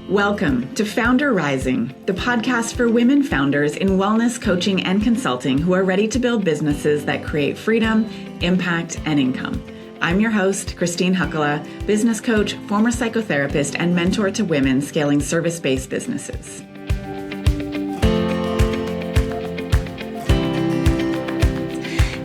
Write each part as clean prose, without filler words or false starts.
Welcome to FoundHer Rising, the podcast for women founders in wellness coaching and consulting who are ready to build businesses that create freedom, impact, and income. I'm your host, Christine Huckala, business coach, former psychotherapist, and mentor to women scaling service-based businesses.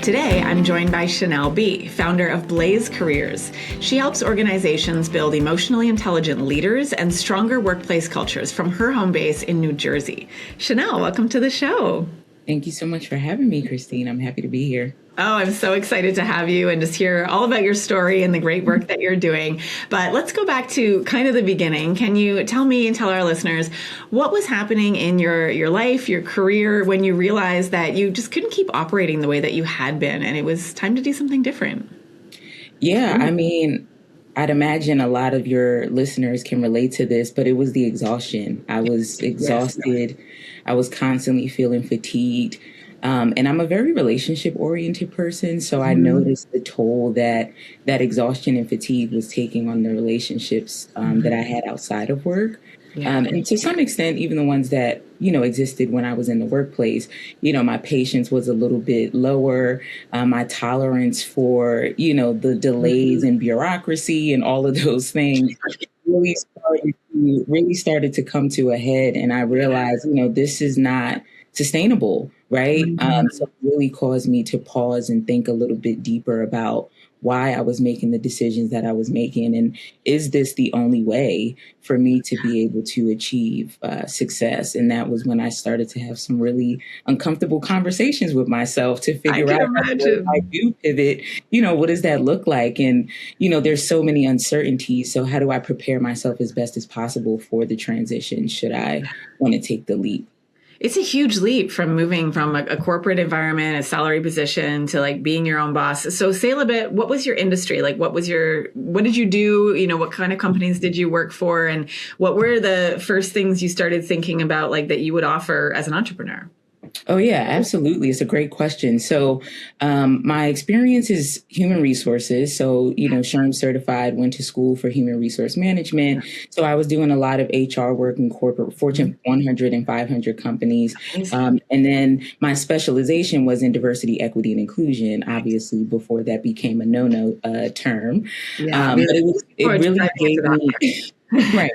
Today, I'm joined by Shenelle B, founder of B.L.A.Z.E Careers. She helps organizations build emotionally intelligent leaders and stronger workplace cultures from her home base in New Jersey. Shenelle, welcome to the show. Thank you so much for having me, Christine. I'm happy to be here. Oh, I'm so excited to have you and just hear all about your story and the great work that you're doing. But let's go back to kind of the beginning. Can you tell me and tell our listeners what was happening in your life, your career, when you realized that you just couldn't keep operating the way that you had been and it was time to do something different? Yeah, I mean, I'd imagine a lot of your listeners can relate to this, but it was the exhaustion. I was exhausted. Yes. I was constantly feeling fatigued. And I'm a very relationship-oriented person, so I noticed the toll that exhaustion and fatigue was taking on the relationships that I had outside of work. Yeah. And to some extent, even the ones that, existed when I was in the workplace, my patience was a little bit lower. My tolerance for, the delays and bureaucracy and all of those things really started to come to a head. And I realized, this is not sustainable, right? So it really caused me to pause and think a little bit deeper about why I was making the decisions that I was making. And is this the only way for me to be able to achieve success? And that was when I started to have some really uncomfortable conversations with myself to figure out if I do pivot, what does that look like? And, there's so many uncertainties. So how do I prepare myself as best as possible for the transition should I want to take the leap? It's a huge leap from moving from a corporate environment, a salary position to like being your own boss. So say a little bit, what was your industry? Like, what did you do? What kind of companies did you work for? And what were the first things you started thinking about like that you would offer as an entrepreneur? Oh, yeah, absolutely. It's a great question. So my experience is human resources. So, SHRM certified, went to school for human resource management. So I was doing a lot of HR work in corporate Fortune 100 and 500 companies. And then my specialization was in diversity, equity, and inclusion, obviously, before that became a no-no term. Yeah, but it really gave me, right.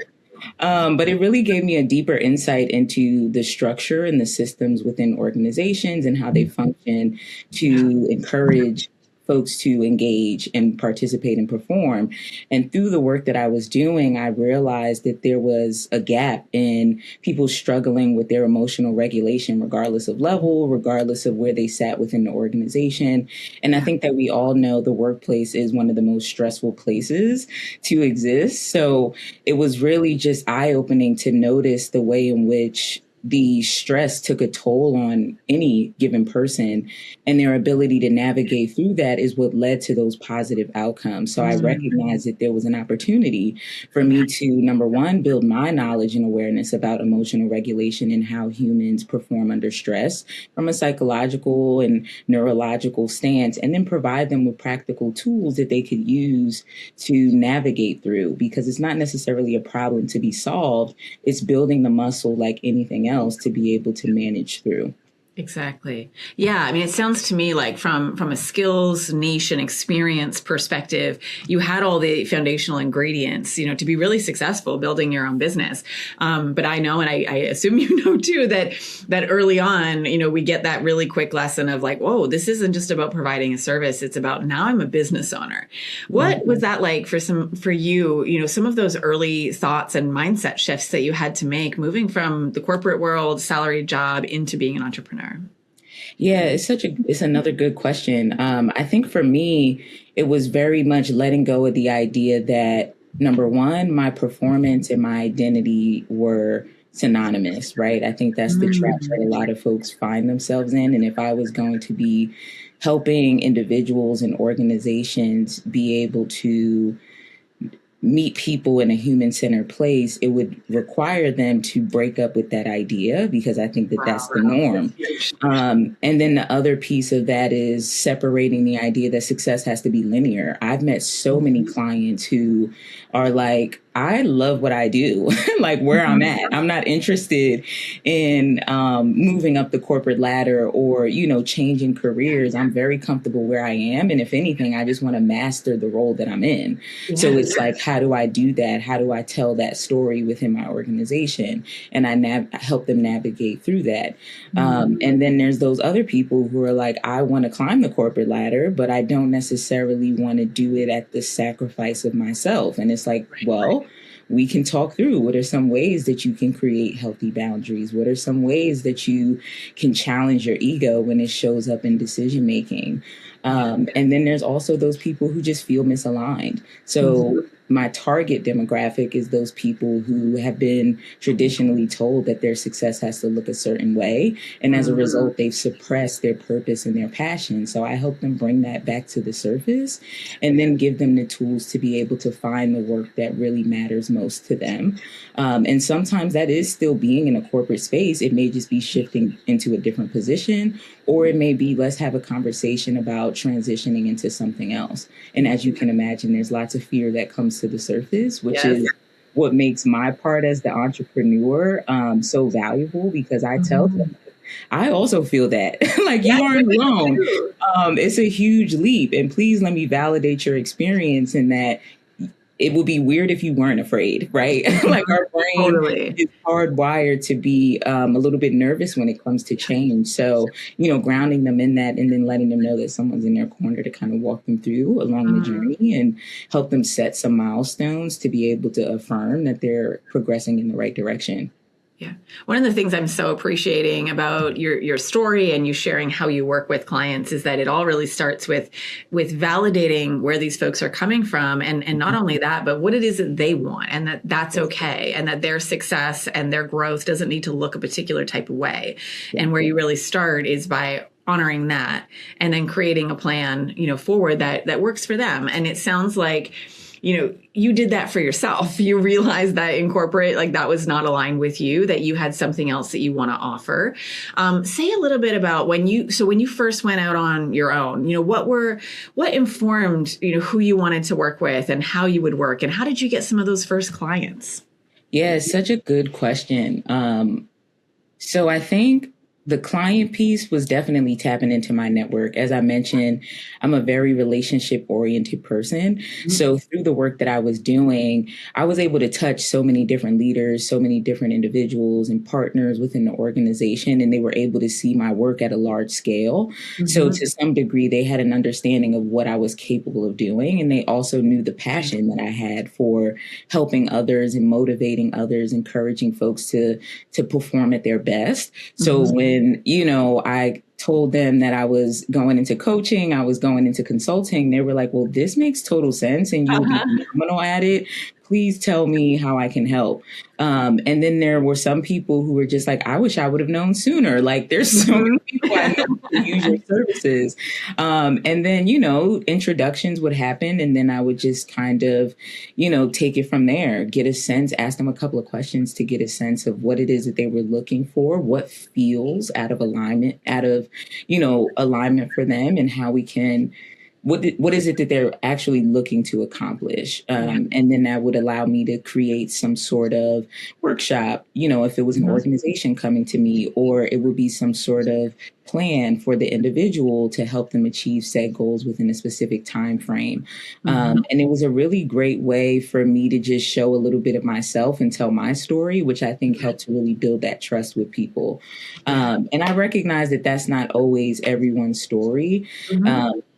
But it really gave me a deeper insight into the structure and the systems within organizations and how they function to encourage folks to engage and participate and perform. And through the work that I was doing, I realized that there was a gap in people struggling with their emotional regulation, regardless of level, regardless of where they sat within the organization. And I think that we all know the workplace is one of the most stressful places to exist. So it was really just eye-opening to notice the way in which the stress took a toll on any given person, and their ability to navigate through that is what led to those positive outcomes. So I recognized that there was an opportunity for me to, number one, build my knowledge and awareness about emotional regulation and how humans perform under stress from a psychological and neurological stance, and then provide them with practical tools that they could use to navigate through, because it's not necessarily a problem to be solved. It's building the muscle like anything else to be able to manage through. Exactly. Yeah. I mean, it sounds to me like from a skills, niche, and experience perspective, you had all the foundational ingredients, to be really successful building your own business. But I know, and I assume you know too, that early on, we get that really quick lesson of like, whoa, this isn't just about providing a service. It's about now I'm a business owner. What was that like for you, some of those early thoughts and mindset shifts that you had to make moving from the corporate world, salaried job into being an entrepreneur? Yeah, it's another good question. I think for me, it was very much letting go of the idea that, number one, my performance and my identity were synonymous, right? I think that's the trap that a lot of folks find themselves in. And if I was going to be helping individuals and organizations be able to meet people in a human-centered place, it would require them to break up with that idea, because I think that that's the norm. And then the other piece of that is separating the idea that success has to be linear. I've met so many clients who are like, I love what I do, like where I'm at. I'm not interested in moving up the corporate ladder or, changing careers. I'm very comfortable where I am. And if anything, I just want to master the role that I'm in. Yes. So it's like, how do I do that? How do I tell that story within my organization? And I help them navigate through that. And then there's those other people who are like, I want to climb the corporate ladder, but I don't necessarily want to do it at the sacrifice of myself. And it's like, well, we can talk through what are some ways that you can create healthy boundaries. What are some ways that you can challenge your ego when it shows up in decision making? And then there's also those people who just feel misaligned. So my target demographic is those people who have been traditionally told that their success has to look a certain way. And as a result, they've suppressed their purpose and their passion. So I help them bring that back to the surface and then give them the tools to be able to find the work that really matters most to them. And sometimes that is still being in a corporate space. It may just be shifting into a different position, or it may be, let's have a conversation about transitioning into something else. And as you can imagine, there's lots of fear that comes to the surface, which is what makes my part as the entrepreneur so valuable, because I tell them, I also feel that like you aren't alone. It's a huge leap. And please let me validate your experience in that it would be weird if you weren't afraid, right? Like our brain is hardwired to be a little bit nervous when it comes to change. So, grounding them in that and then letting them know that someone's in their corner to kind of walk them through along the journey and help them set some milestones to be able to affirm that they're progressing in the right direction. Yeah. One of the things I'm so appreciating about your story and you sharing how you work with clients is that it all really starts with validating where these folks are coming from. And not only that, but what it is that they want, and that that's okay. And that their success and their growth doesn't need to look a particular type of way. Yeah. And where you really start is by honoring that and then creating a plan, forward that works for them. And it sounds like, you did that for yourself. You realized that in corporate, like that was not aligned with you, that you had something else that you want to offer. Say a little bit about when you first went out on your own, what informed, who you wanted to work with and how you would work, and how did you get some of those first clients? Yeah, it's such a good question. So I think the client piece was definitely tapping into my network. As I mentioned, I'm a very relationship-oriented person. Mm-hmm. So through the work that I was doing, I was able to touch so many different leaders, so many different individuals and partners within the organization, and they were able to see my work at a large scale. Mm-hmm. So to some degree, they had an understanding of what I was capable of doing, and they also knew the passion that I had for helping others and motivating others, encouraging folks to perform at their best. So when I told them that I was going into coaching, I was going into consulting, they were like, well, this makes total sense and you'll be phenomenal at it. Please tell me how I can help. And then there were some people who were just like, I wish I would have known sooner. Like there's so many people I know who use your services. And then, introductions would happen. And then I would just kind of, take it from there, get a sense, ask them a couple of questions to get a sense of what it is that they were looking for, what feels out of alignment for them, and how we can, what is it that they're actually looking to accomplish? And then that would allow me to create some sort of workshop, if it was an organization coming to me, or it would be some sort of plan for the individual to help them achieve said goals within a specific time frame. And it was a really great way for me to just show a little bit of myself and tell my story, which I think helped to really build that trust with people. And I recognize that that's not always everyone's story.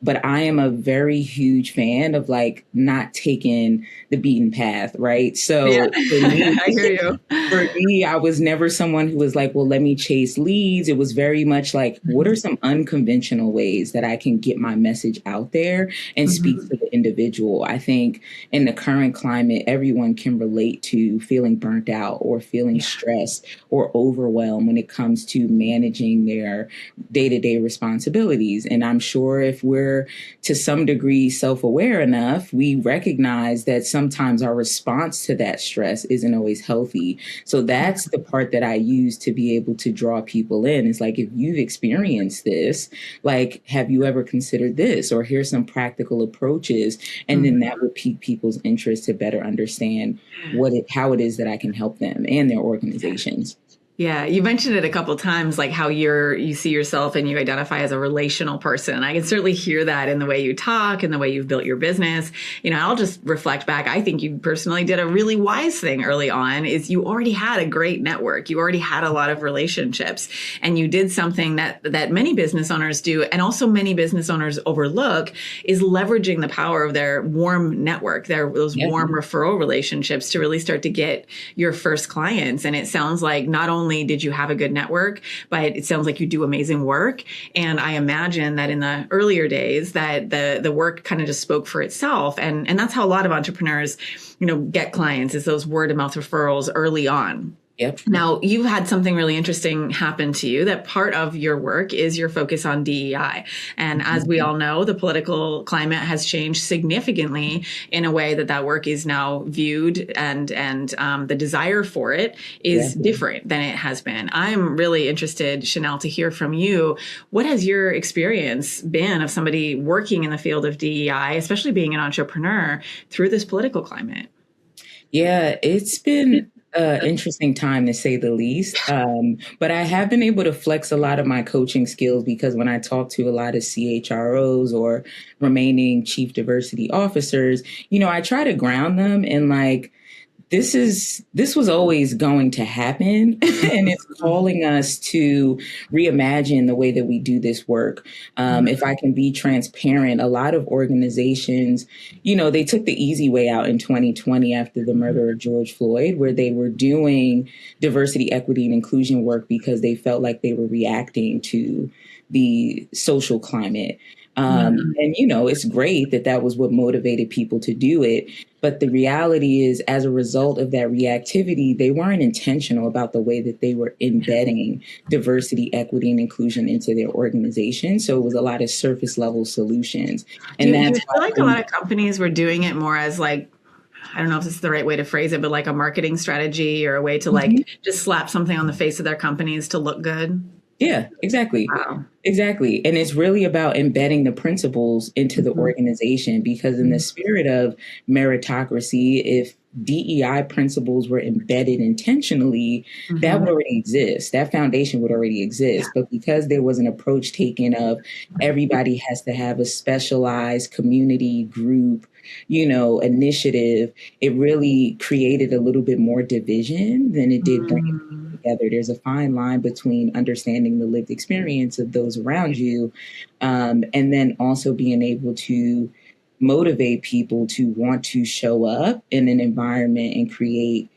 But I am a very huge fan of not taking the beaten path, right? So for me, I hear you. For me, I was never someone who was like, well, let me chase leads. It was very much like, what are some unconventional ways that I can get my message out there and speak to the individual? I think in the current climate, everyone can relate to feeling burnt out or feeling stressed or overwhelmed when it comes to managing their day-to-day responsibilities. And I'm sure if we're we're to some degree self-aware enough, we recognize that sometimes our response to that stress isn't always healthy. So that's the part that I use to be able to draw people in. It's like, if you've experienced this, like, have you ever considered this? Or here's some practical approaches. And then that would pique people's interest to better understand how it is that I can help them and their organizations. Yeah, you mentioned it a couple of times, like how you see yourself and you identify as a relational person. I can certainly hear that in the way you talk and the way you've built your business. I'll just reflect back. I think you personally did a really wise thing early on, is you already had a great network. You already had a lot of relationships, and you did something that many business owners do, and also many business owners overlook, is leveraging the power of their warm network, those warm referral relationships, to really start to get your first clients. And it sounds like not only did you have a good network, but it sounds like you do amazing work. And I imagine that in the earlier days that the work kind of just spoke for itself. And that's how a lot of entrepreneurs, get clients, is those word of mouth referrals early on. Yep. Now, you've had something really interesting happen to you, that part of your work is your focus on DEI. And as we all know, the political climate has changed significantly in a way that work is now viewed, and the desire for it is different than it has been. I'm really interested, Shenelle, to hear from you. What has your experience been of somebody working in the field of DEI, especially being an entrepreneur, through this political climate? Yeah, it's been interesting time, to say the least. But I have been able to flex a lot of my coaching skills, because when I talk to a lot of CHROs or remaining chief diversity officers, I try to ground them in, like, this was always going to happen. And it's calling us to reimagine the way that we do this work. If I can be transparent, a lot of organizations, they took the easy way out in 2020 after the murder of George Floyd, where they were doing diversity, equity, and inclusion work because they felt like they were reacting to the social climate. And, it's great that was what motivated people to do it. But the reality is, as a result of that reactivity, they weren't intentional about the way that they were embedding diversity, equity, and inclusion into their organization. So it was a lot of surface level solutions. And do you feel like a lot of companies were doing it more as, like, I don't know if this is the right way to phrase it, but like a marketing strategy, or a way to like just slap something on the face of their companies to look good? Yeah, exactly. Wow. Exactly. And it's really about embedding the principles into the organization, because in the spirit of meritocracy, if DEI principles were embedded intentionally, that would already exist. That foundation would already exist. But because there was an approach taken of everybody has to have a specialized community group, initiative, it really created a little bit more division than it did bring it together. There's a fine line between understanding the lived experience of those around you, and then also being able to motivate people to want to show up in an environment and create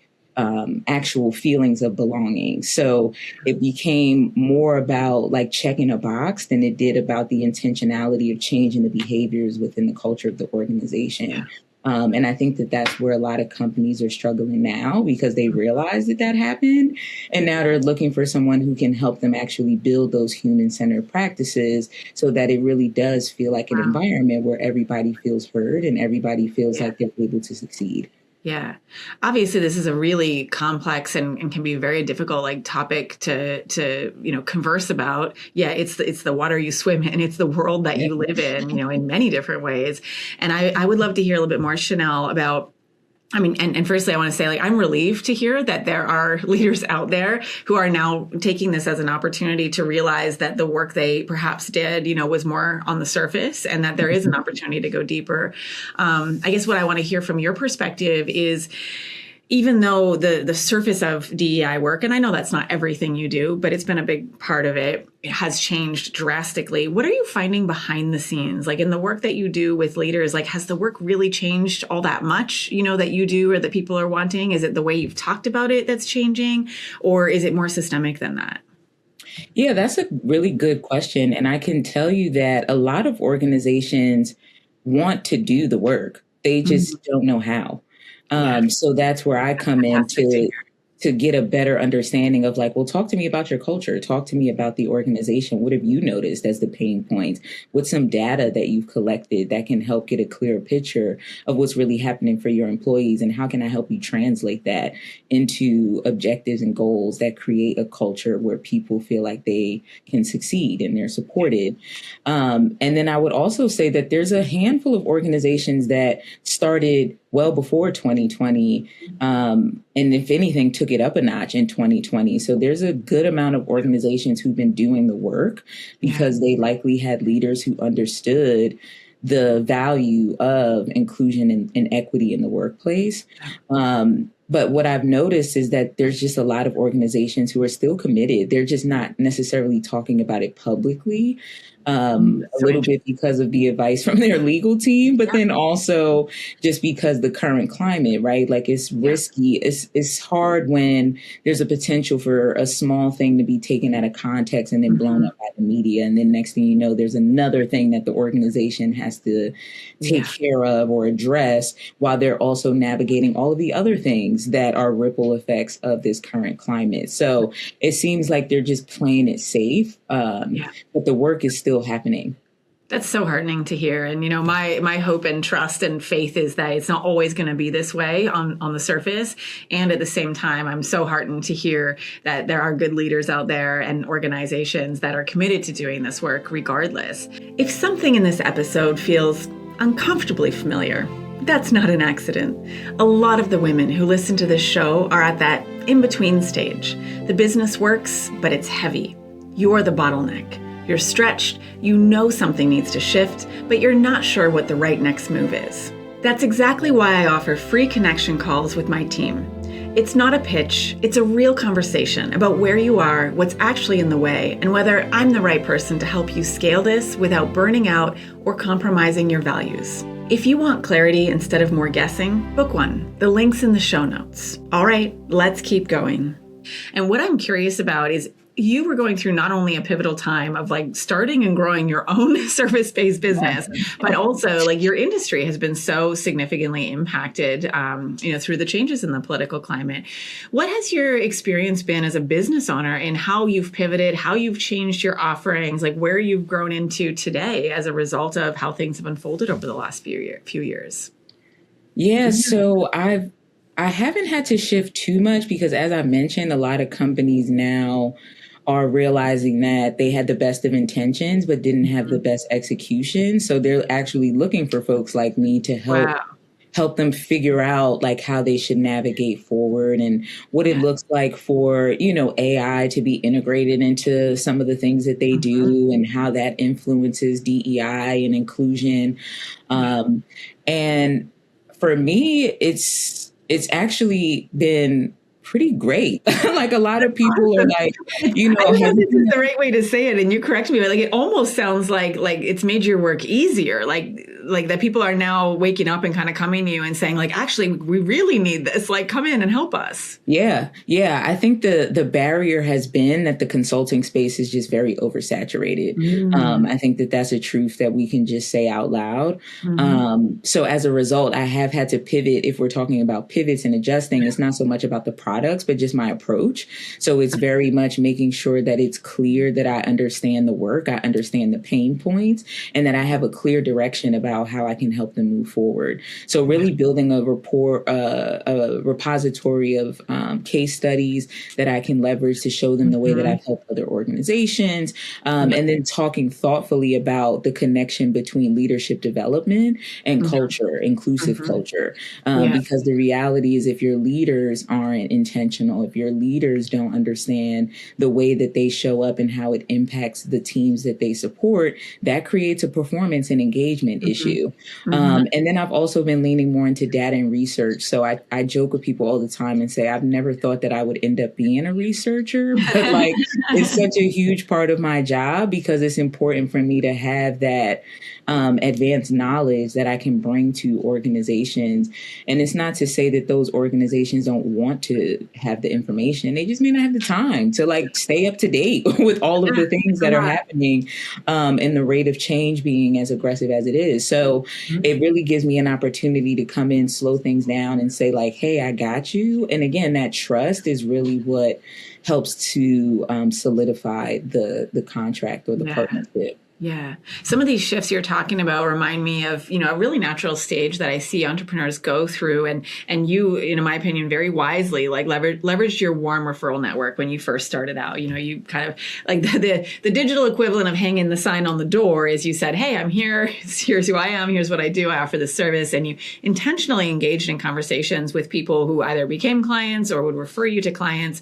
actual feelings of belonging. So it became more about like checking a box than it did about the intentionality of changing the behaviors within the culture of the organization. And I think that's where a lot of companies are struggling now, because they realize that happened. And now they're looking for someone who can help them actually build those human-centered practices so that it really does feel like an environment where everybody feels heard and everybody feels like they're able to succeed. Yeah. Obviously, this is a really complex and can be a very difficult topic to converse about. Yeah, it's the water you swim in. It's the world that you live in, in many different ways. And I would love to hear a little bit more, Shenelle, about, and firstly, I want to say, I'm relieved to hear that there are leaders out there who are now taking this as an opportunity to realize that the work they perhaps did, was more on the surface, and that there is an opportunity to go deeper. I guess what I want to hear from your perspective is, even though the surface of DEI work, and I know that's not everything you do, but it's been a big part of it, has changed drastically. What are you finding behind the scenes? In the work that you do with leaders, has the work really changed all that much, that you do or that people are wanting? Is it the way you've talked about it that's changing, or is it more systemic than that? Yeah, that's a really good question. And I can tell you that a lot of organizations want to do the work. They just don't know how. So that's where I come in to to get a better understanding of like, well, talk to me about your culture. Talk to me about the organization. What have you noticed as the pain points? What's some data that you've collected that can help get a clearer picture of what's really happening for your employees? And how can I help you translate that into objectives and goals that create a culture where people feel like they can succeed and they're supported? And then I would also say that there's a handful of organizations that started well before 2020. And if anything, took it up a notch in 2020. So there's a good amount of organizations who've been doing the work because they likely had leaders who understood the value of inclusion and equity in the workplace. But what I've noticed is that there's just a lot of organizations who are still committed. They're just not necessarily talking about it publicly. A little bit because of the advice from their legal team, but then also just because the current climate, right? Like it's risky. It's hard when there's a potential for a small thing to be taken out of context and then blown up by the media. And then next thing you know, there's another thing that the organization has to take care of or address while they're also navigating all of the other things that are ripple effects of this current climate. So it seems like they're just playing it safe. But the work is still happening. That's so heartening to hear. And, you know, my hope and trust and faith is that it's not always going to be this way on the surface. And at the same time, I'm so heartened to hear that there are good leaders out there and organizations that are committed to doing this work regardless. If something in this episode feels uncomfortably familiar, that's not an accident. A lot of the women who listen to this show are at that in-between stage. The business works, but it's heavy. You're the bottleneck. You're stretched, you know something needs to shift, but you're not sure what the right next move is. That's exactly why I offer free connection calls with my team. It's not a pitch, it's a real conversation about where you are, what's actually in the way, and whether I'm the right person to help you scale this without burning out or compromising your values. If you want clarity instead of more guessing, book one. The link's in the show notes. All right, let's keep going. And what I'm curious about is you were going through not only a pivotal time of like starting and growing your own service-based business, but also like your industry has been so significantly impacted, through the changes in the political climate. What has your experience been as a business owner in how you've pivoted, how you've changed your offerings, like where you've grown into today as a result of how things have unfolded over the last few years? Yeah, so I haven't had to shift too much because, as I mentioned, a lot of companies now are realizing that they had the best of intentions, but didn't have the best execution. So they're actually looking for folks like me to help them figure out like how they should navigate forward and what it looks like for, AI to be integrated into some of the things that they do and how that influences DEI and inclusion. And for me, it's actually been pretty great. Like a lot of people are like, I don't know if this is the right way to say it, and you correct me, but like it almost sounds like it's made your work easier. Like that people are now waking up and kind of coming to you and saying like, actually, we really need this. Like, come in and help us. Yeah. I think the barrier has been that the consulting space is just very oversaturated. I think that's a truth that we can just say out loud. So as a result, I have had to pivot. If we're talking about pivots and adjusting, it's not so much about the products, but just my approach. So it's very much making sure that it's clear that I understand the work, I understand the pain points, and that I have a clear direction about how I can help them move forward. So really building a repository of case studies that I can leverage to show them the way that I've helped other organizations, and then talking thoughtfully about the connection between leadership development and culture, inclusive culture. Because the reality is if your leaders aren't intentional, if your leaders don't understand the way that they show up and how it impacts the teams that they support, that creates a performance and engagement issue. And then I've also been leaning more into data and research. So I joke with people all the time and say, I've never thought that I would end up being a researcher, but like it's such a huge part of my job because it's important for me to have that advanced knowledge that I can bring to organizations. And it's not to say that those organizations don't want to to have the information. They just may not have the time to like stay up to date with all of the things that are happening, and the rate of change being as aggressive as it is. So it really gives me an opportunity to come in, slow things down and say like, hey, I got you. And again, that trust is really what helps to solidify the contract or the partnership. Yeah. Some of these shifts you're talking about remind me of, a really natural stage that I see entrepreneurs go through. And you, in my opinion, very wisely, like leveraged your warm referral network when you first started out. You kind of like the digital equivalent of hanging the sign on the door is you said, hey, I'm here. Here's who I am. Here's what I do. I offer this service. And you intentionally engaged in conversations with people who either became clients or would refer you to clients.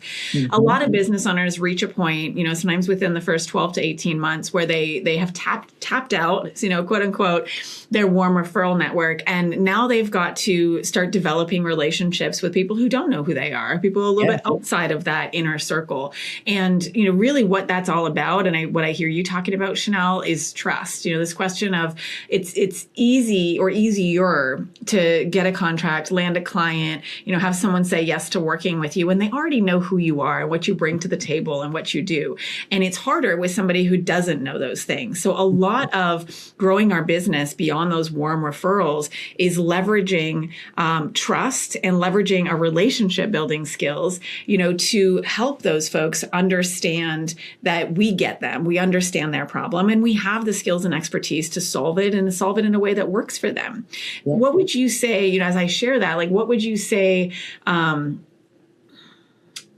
A lot of business owners reach a point, sometimes within the first 12 to 18 months where they have tapped out, quote unquote, their warm referral network. And now they've got to start developing relationships with people who don't know who they are, people a little bit outside of that inner circle. And, really what that's all about. And what I hear you talking about, Shenelle, is trust. This question of it's easy or easier to get a contract, land a client, have someone say yes to working with you when they already know who you are and what you bring to the table and what you do. And it's harder with somebody who doesn't know those things. So a lot of growing our business beyond those warm referrals is leveraging trust and leveraging our relationship building skills, to help those folks understand that we get them, we understand their problem, and we have the skills and expertise to solve it and solve it in a way that works for them. Yeah. What would you say, as I share that, like, what would you say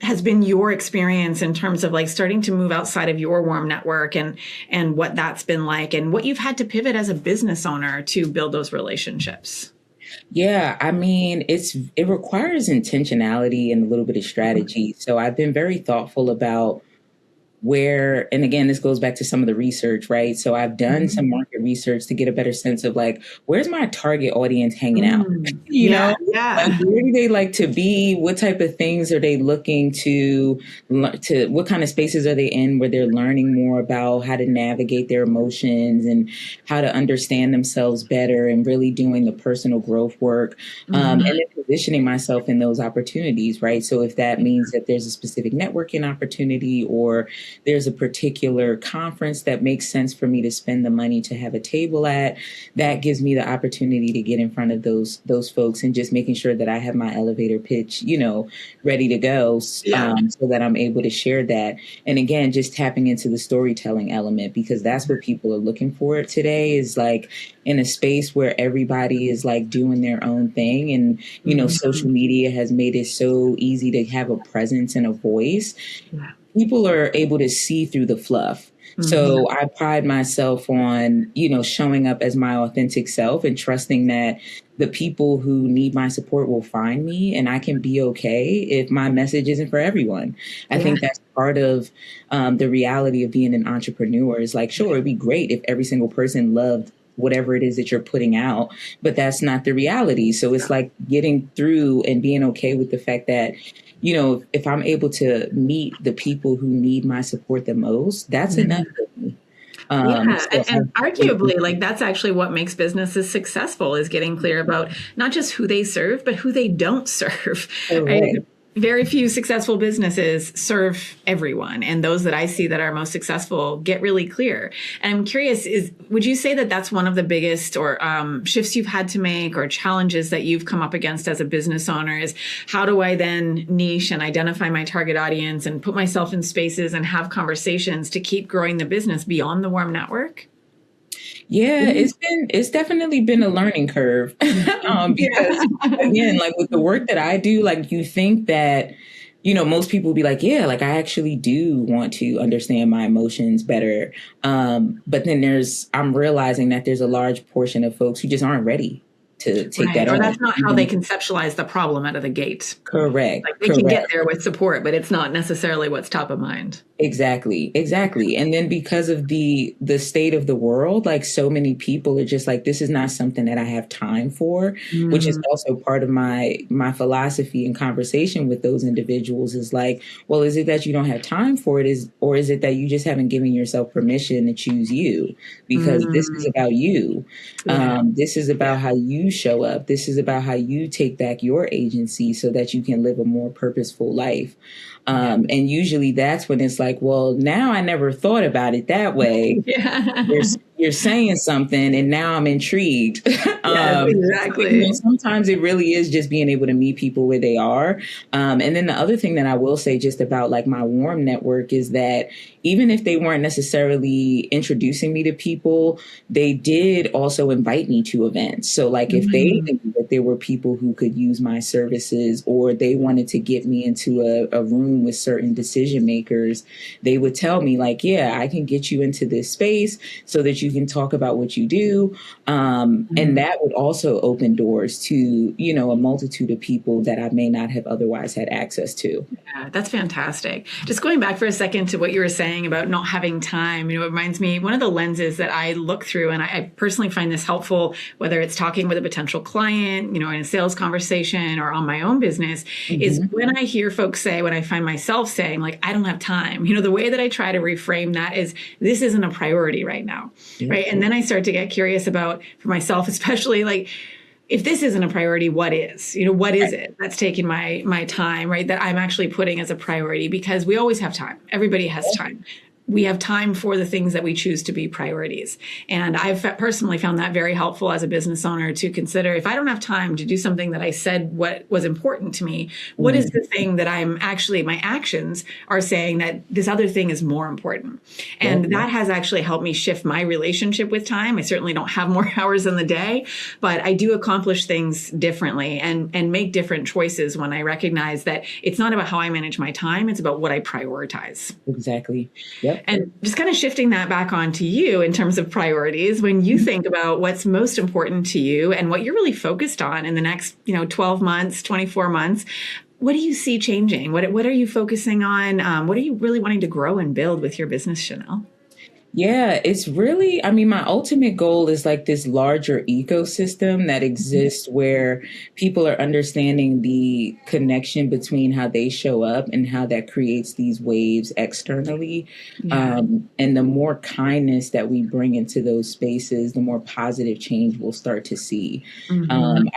has been your experience in terms of like starting to move outside of your warm network and what that's been like and what you've had to pivot as a business owner to build those relationships? Yeah, I mean, it requires intentionality and a little bit of strategy. So I've been very thoughtful about where, and again, this goes back to some of the research, right? So I've done some market research to get a better sense of like, where's my target audience hanging out? Like, where do they like to be? What type of things are they looking to what kind of spaces are they in where they're learning more about how to navigate their emotions and how to understand themselves better and really doing the personal growth work, and then positioning myself in those opportunities, right? So if that means that there's a specific networking opportunity or there's a particular conference that makes sense for me to spend the money to have a table at, that gives me the opportunity to get in front of those folks and just making sure that I have my elevator pitch, ready to go, so that I'm able to share that. And again, just tapping into the storytelling element, because that's what people are looking for today, is like in a space where everybody is like doing their own thing. And, social media has made it so easy to have a presence and a voice. People are able to see through the fluff. So I pride myself on, showing up as my authentic self and trusting that the people who need my support will find me, and I can be okay if my message isn't for everyone. I think that's part of the reality of being an entrepreneur is like, sure, it'd be great if every single person loved whatever it is that you're putting out, but that's not the reality. So it's like getting through and being okay with the fact that, if I'm able to meet the people who need my support the most, that's enough for me. And arguably, like, that's actually what makes businesses successful, is getting clear about not just who they serve, but who they don't serve. Right? Very few successful businesses serve everyone. And those that I see that are most successful get really clear. And I'm curious, would you say that that's one of the biggest or shifts you've had to make or challenges that you've come up against as a business owner is how do I then niche and identify my target audience and put myself in spaces and have conversations to keep growing the business beyond the warm network? Yeah, it's definitely been a learning curve, because again, like with the work that I do, like you think that, most people will be like, yeah, like I actually do want to understand my emotions better. But then I'm realizing that there's a large portion of folks who just aren't ready to take that on. Or that's not how they conceptualize the problem out of the gate. Correct. Like they can get there with support, but it's not necessarily what's top of mind. Exactly. And then because of the state of the world, like so many people are just like, this is not something that I have time for, which is Mm, also part of my philosophy and conversation with those individuals is like, well, is it that you don't have time for it or is it that you just haven't given yourself permission to choose you? Because this is mm, about you. yeah. This is Yeah. about how you show up. This is about how you take back your agency so that you can live a more purposeful life. Yeah. And usually that's when it's like, well, now I never thought about it that way. You're, Yeah. you're saying something and now I'm intrigued. Yes, exactly. Sometimes it really is just being able to meet people where they are. And then the other thing that I will say just about like my warm network is that even if they weren't necessarily introducing me to people, they did also invite me to events. So like if they Mm, knew that there were people who could use my services or they wanted to get me into a room with certain decision makers, they would tell me like, yeah, I can get you into this space so that you can talk about what you do. And mm. that would also open doors to, a multitude of people that I may not have otherwise had access to. Yeah, that's fantastic. Just going back for a second to what you were saying about not having time, it reminds me one of the lenses that I look through, and I personally find this helpful, whether it's talking with a potential client, in a sales conversation or on my own business, is Mm-hmm. when I hear folks say, when I find myself saying, like, I don't have time, the way that I try to reframe that is this isn't a priority right now. Yep. Right. And then I start to get curious about, for myself, especially like, if this isn't a priority, what is? What is Right. it that's taking my time, right? That I'm actually putting as a priority because we always have time. Everybody has time. We have time for the things that we choose to be priorities. And I've personally found that very helpful as a business owner to consider if I don't have time to do something that I said what was important to me, what is Mm-hmm. the thing that I'm actually, my actions are saying that this other thing is more important. Yep. And that has actually helped me shift my relationship with time. I certainly don't have more hours in the day, but I do accomplish things differently and make different choices when I recognize that it's not about how I manage my time, it's about what I prioritize. Exactly. Yep. And just kind of shifting that back onto you in terms of priorities, when you think about what's most important to you and what you're really focused on in the next, 12 months, 24 months, what do you see changing? What are you focusing on? What are you really wanting to grow and build with your business, Shenelle? Yeah, it's really, I mean, my ultimate goal is like this larger ecosystem that exists where people are understanding the connection between how they show up and how that creates these waves externally. Yeah. And the more kindness that we bring into those spaces, the more positive change we'll start to see. Hmm.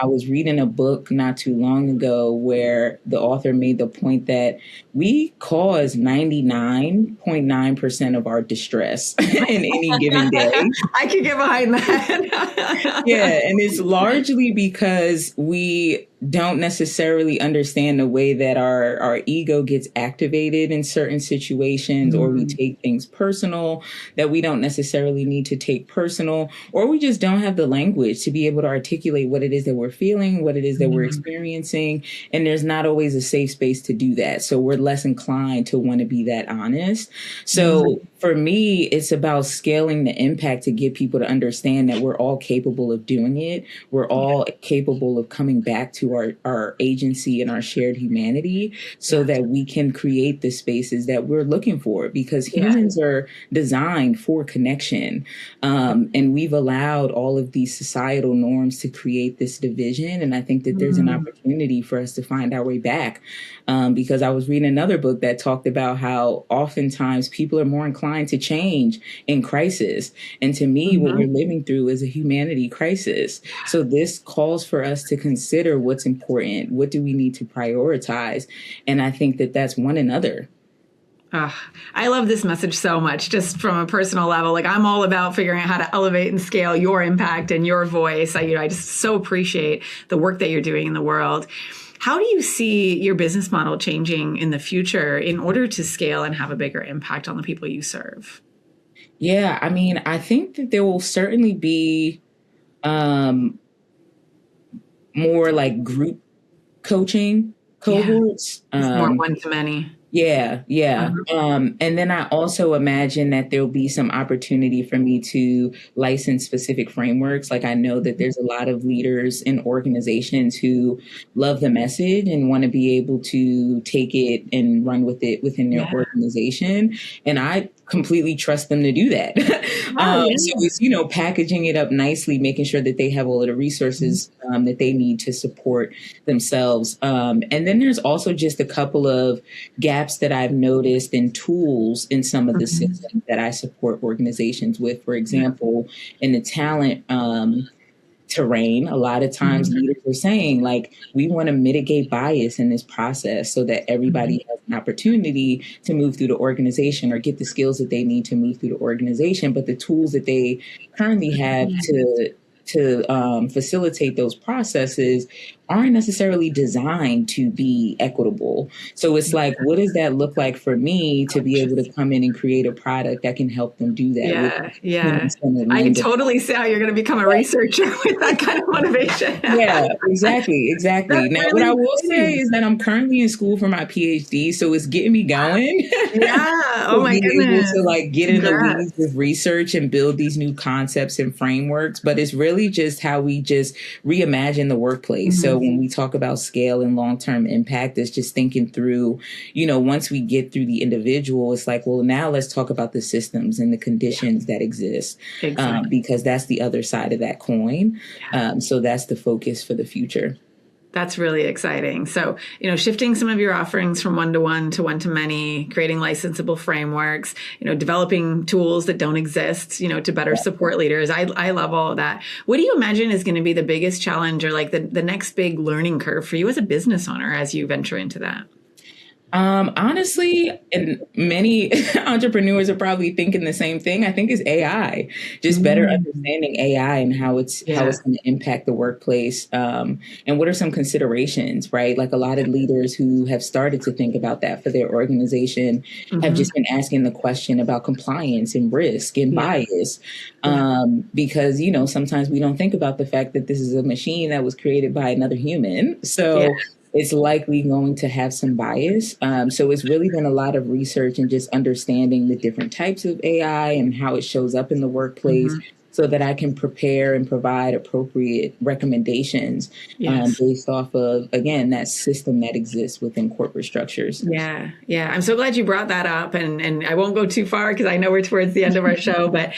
I was reading a book not too long ago where the author made the point that we cause 99.9% of our distress in any given day. I could get behind that. Yeah, and it's largely because we don't necessarily understand the way that our ego gets activated in certain situations, or we Mm, take things personal that we don't necessarily need to take personal, or we just don't have the language to be able to articulate what it is that we're feeling, what it is that we're mm, experiencing. And there's not always a safe space to do that. So we're less inclined to want to be that honest. So mm. for me, it's about scaling the impact to get people to understand that we're all capable of doing it. We're Yeah, all capable of coming back to our agency and our shared humanity so yeah, that we can create the spaces that we're looking for, because yeah. humans are designed for connection. And we've allowed all of these societal norms to create this division. And I think that there's an Mm, opportunity for us to find our way back. Because I was reading another book that talked about how oftentimes people are more inclined to change in crisis. And to me, what we're mhm. living through is a humanity crisis. So this calls for us to consider what's important. What do we need to prioritize? And I think that that's one another. I love this message so much, just from a personal level. Like, I'm all about figuring out how to elevate and scale your impact and your voice. I just so appreciate the work that you're doing in the world. How do you see your business model changing in the future in order to scale and have a bigger impact on the people you serve? Yeah, I mean, I think that there will certainly be um, more like group coaching Yeah, cohorts. it's more one to many. Yeah, yeah. Uh-huh. And then I also imagine that there'll be some opportunity for me to license specific frameworks. Like I know that there's a lot of leaders in organizations who love the message and want to be able to take it and run with it within their Yeah. organization. And I completely trust them to do that. Oh, So yeah. it's, packaging it up nicely, making sure that they have all of the resources that they need to support themselves. And then there's also just a couple of gaps that I've noticed in tools in some of the Mhm. systems that I support organizations with. For Yeah. example, in the talent terrain, a lot of times Mhm. leaders are saying, like, we want to mitigate bias in this process so that Mhm. everybody has an opportunity to move through the organization or get the skills that they need to move through the organization. But the tools that they currently have to facilitate those processes aren't necessarily designed to be equitable. So it's like, what does that look like for me to be able to come in and create a product that can help them do that with Yeah, yeah. human-centered I can lens? totally see how you're going to become a researcher with that kind of motivation. Yeah, exactly, exactly. That's Now, what really I will say exciting. is that I'm currently in school for my PhD, so it's getting me going Yeah. Oh to my be able to goodness. like get in the weeds Congrats. with research and build these new concepts and frameworks. But it's really just how we just reimagine the workplace. So Mhm. when we talk about scale and long-term impact, it's just thinking through, once we get through the individual, it's like, well, now let's talk about the systems and the conditions that exist, Exactly. because that's the other side of that coin. So that's the focus for the future. That's really exciting. So, shifting some of your offerings from one-to-one to one-to-many, creating licensable frameworks, developing tools that don't exist, to better support leaders. I love all of that. What do you imagine is going to be the biggest challenge or like the next big learning curve for you as a business owner as you venture into that? Honestly, and many entrepreneurs are probably thinking the same thing. I think is AI, just better Mm. understanding AI and how it's Yeah. going to impact the workplace. And what are some considerations, right? Like a lot of leaders who have started to think about that for their organization have Hmm. just been asking the question about compliance and risk and Yeah. bias. Yeah. Because, sometimes we don't think about the fact that this is a machine that was created by another human. Yeah. So it's likely going to have some bias. So it's really been a lot of research and just understanding the different types of AI and how it shows up in the workplace Hmm. so that I can prepare and provide appropriate recommendations Yes. based off of, again, that system that exists within corporate structures. Yeah, yeah. I'm so glad you brought that up, and I won't go too far because I know we're towards the end of our show. But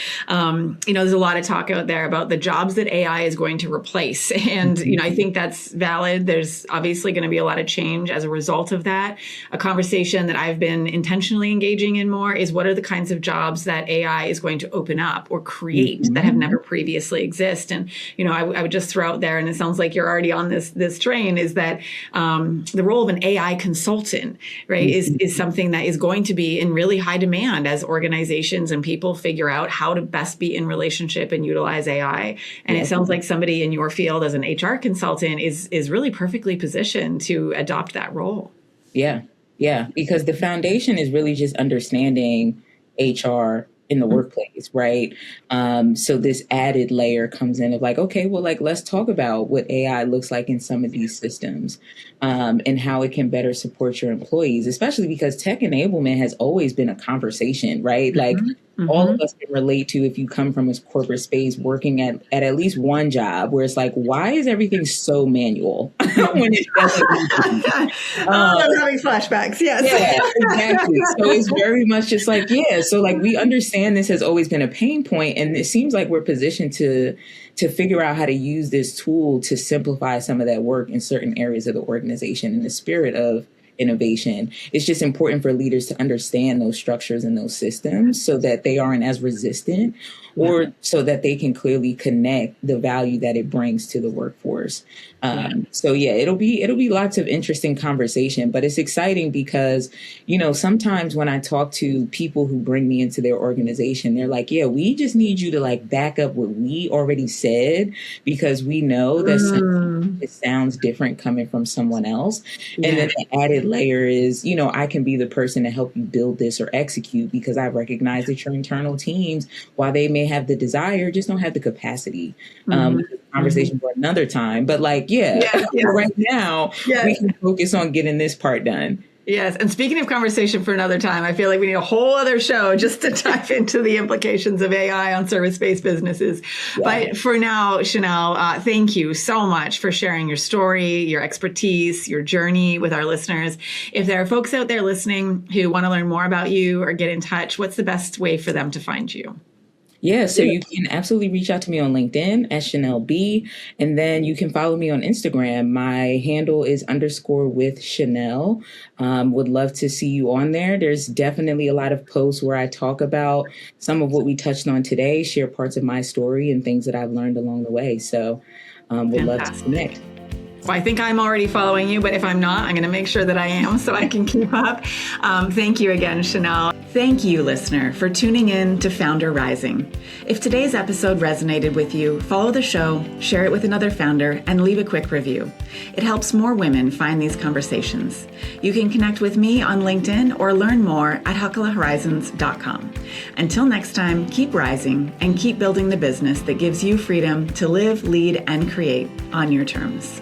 there's a lot of talk out there about the jobs that AI is going to replace, and I think that's valid. There's obviously going to be a lot of change as a result of that. A conversation that I've been intentionally engaging in more is what are the kinds of jobs that AI is going to open up or create that have Mhm. never previously exist. And I would just throw out there, and it sounds like you're already on this train, is that the role of an AI consultant, right, is something that is going to be in really high demand as organizations and people figure out how to best be in relationship and utilize AI. And it Yep. sounds like somebody in your field as an HR consultant is really perfectly positioned to adopt that role. Yeah. Yeah. Because the foundation is really just understanding HR in the workplace, right? So this added layer comes in of like, okay, well, like, let's talk about what AI looks like in some of these systems, and how it can better support your employees, especially because tech enablement has always been a conversation, right? Like, Mhm. all of Mhm. us can relate to if you come from a corporate space working at least one job where it's like, why is everything so manual when it doesn't need to be? Oh, Um, I'm having flashbacks. Yes. yeah, exactly. So it's very much just like, yeah. So like we understand this has always been a pain point, and it seems like we're positioned to figure out how to use this tool to simplify some of that work in certain areas of the organization in the spirit of innovation. It's just important for leaders to understand those structures and those systems so that they aren't as resistant, Yeah. or so that they can clearly connect the value that it brings to the workforce. Yeah. So yeah, it'll be lots of interesting conversation, but it's exciting because, sometimes when I talk to people who bring me into their organization, they're like, yeah, we just need you to like back up what we already said because we know that Mm. it sounds different coming from someone else. And Yeah. then the added layer is, I can be the person to help you build this or execute because I recognize that your internal teams, while they may have the desire, just don't have the capacity. Mhm. Which is a Mhm. conversation for another time. But like, yeah, Yeah. for Yeah. right now, Yeah. we can focus on getting this part done. Yes. And speaking of conversation for another time, I feel like we need a whole other show just to dive into the implications of AI on service-based businesses. Yeah. But for now, Shenelle, thank you so much for sharing your story, your expertise, your journey with our listeners. If there are folks out there listening who want to learn more about you or get in touch, what's the best way for them to find you? Yeah, so you can absolutely reach out to me on LinkedIn as Shenelle B, and then you can follow me on Instagram. My handle is _with Shenelle. Would love to see you on there. There's definitely a lot of posts where I talk about some of what we touched on today, share parts of my story and things that I've learned along the way. So would love to connect. Well, I think I'm already following you, but if I'm not, I'm going to make sure that I am so I can keep up. Thank you again, Shenelle. Thank you, listener, for tuning in to FoundHer Rising. If today's episode resonated with you, follow the show, share it with another founder, and leave a quick review. It helps more women find these conversations. You can connect with me on LinkedIn or learn more at hucklehorizons.com. Until next time, keep rising and keep building the business that gives you freedom to live, lead, and create on your terms.